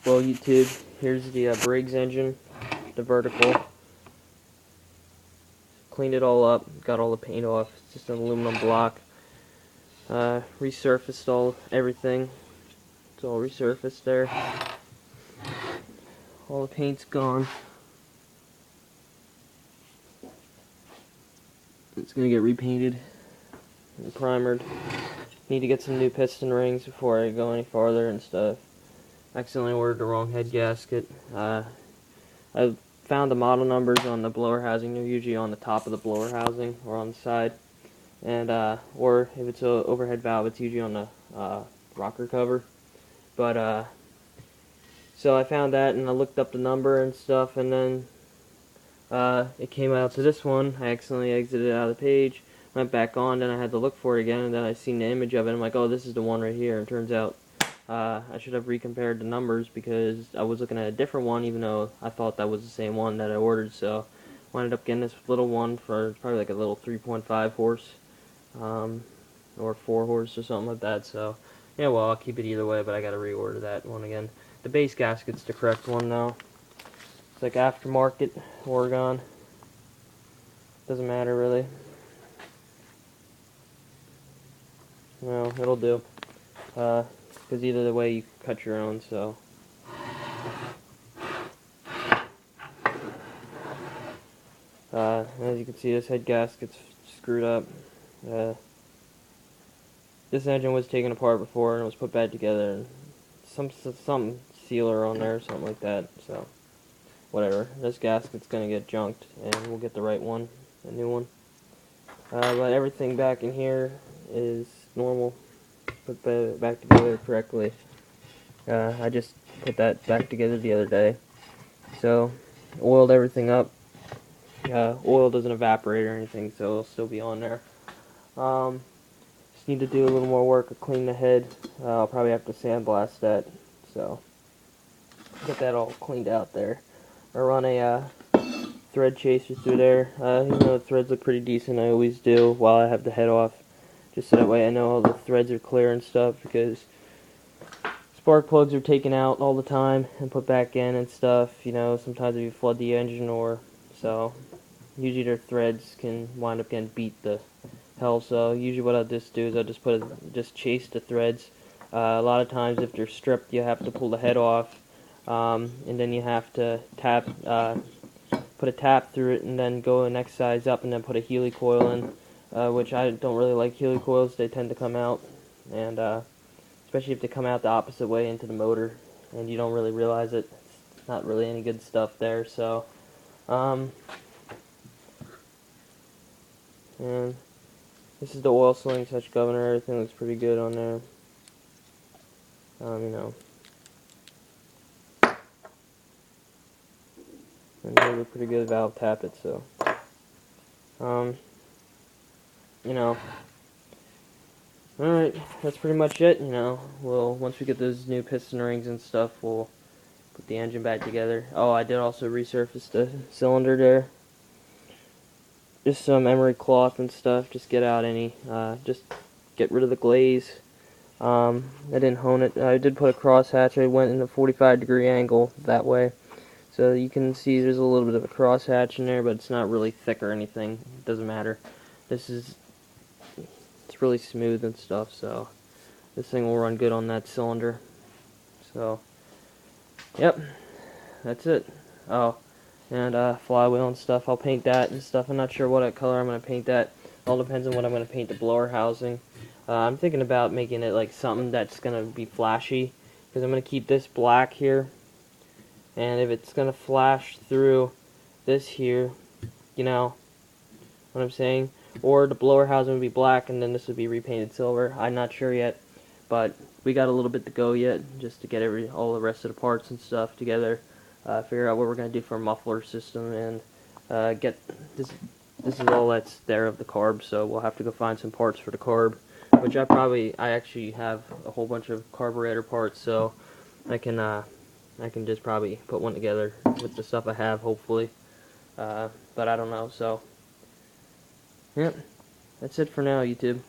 Well, YouTube, here's the Briggs engine, the vertical. Cleaned it all up, got all the paint off. It's just an aluminum block. Resurfaced everything. It's all resurfaced there. All the paint's gone. It's gonna get repainted and primered. Need to get some new piston rings before I go any farther and stuff. Accidentally ordered the wrong head gasket. I found the model numbers on the blower housing. They're usually on the top of the blower housing or on the side, and or if it's an overhead valve, it's usually on the rocker cover. But so I found that, and I looked up the number and stuff, and then it came out to this one. I accidentally exited out of the page, went back on, then I had to look for it again, and then I seen the image of it. I'm like, oh, this is the one right here. And it turns out I should have recompared the numbers because I was looking at a different one, even though I thought that was the same one that I ordered. So I ended up getting this little one for probably like a little 3.5 horse or 4 horse or something like that. So yeah, well, I'll keep it either way, but I got to reorder that one again. The base gasket's the correct one though. It's like aftermarket Oregon. Doesn't matter really. No, it'll do. Because either way you cut your own, so. As you can see, this head gasket's screwed up. This engine was taken apart before and it was put back together, and some sealer on there or something like that, so whatever. This gasket's gonna get junked and we'll get the right one, a new one. But everything back in here is normal, put back together correctly. I just put that back together the other day, so oiled everything up. Oil doesn't evaporate or anything, so it'll still be on there. Just need to do a little more work to clean the head. I'll probably have to sandblast that, so get that all cleaned out there. I run a thread chaser through there. Even though the threads look pretty decent, I always do while I have the head off, just so that way I know all the threads are clear and stuff, because spark plugs are taken out all the time and put back in and stuff. You know, sometimes if you flood the engine, or so usually their threads can wind up getting beat the hell. So usually what I'll just do is I'll just chase the threads. A lot of times if they're stripped, you have to pull the head off, and then you have to put a tap through it, and then go the next size up, and then put a Healy coil in, which I don't really like Healy coils. They tend to come out, and especially if they come out the opposite way into the motor, and you don't really realize it. It's not really any good stuff there, so and this is the oil sling touch governor. Everything looks pretty good on there. You know, and they look pretty good valve tappet, so you know, alright, that's pretty much it. You know, once we get those new piston rings and stuff, we'll put the engine back together. Oh, I did also resurface the cylinder there. Just some emery cloth and stuff, just get out any, just get rid of the glaze. I didn't hone it. I did put a crosshatch. I went in a 45-degree angle that way, so you can see there's a little bit of a crosshatch in there, but it's not really thick or anything. It doesn't matter. It's really smooth and stuff, so this thing will run good on that cylinder. So, yep, that's it. Oh, and flywheel and stuff. I'll paint that and stuff. I'm not sure what color I'm going to paint that. All depends on what I'm going to paint the blower housing. I'm thinking about making it like something that's going to be flashy, because I'm going to keep this black here, and if it's going to flash through this here, you know what I'm saying, or the blower housing would be black and then this would be repainted silver. I'm not sure yet, but we got a little bit to go yet, just to get all the rest of the parts and stuff together, figure out what we're going to do for a muffler system, and get this is all that's there of the carb, so we'll have to go find some parts for the carb, which I actually have a whole bunch of carburetor parts, so I can just probably put one together with the stuff I have, hopefully, but I don't know. So yep, that's it for now, YouTube.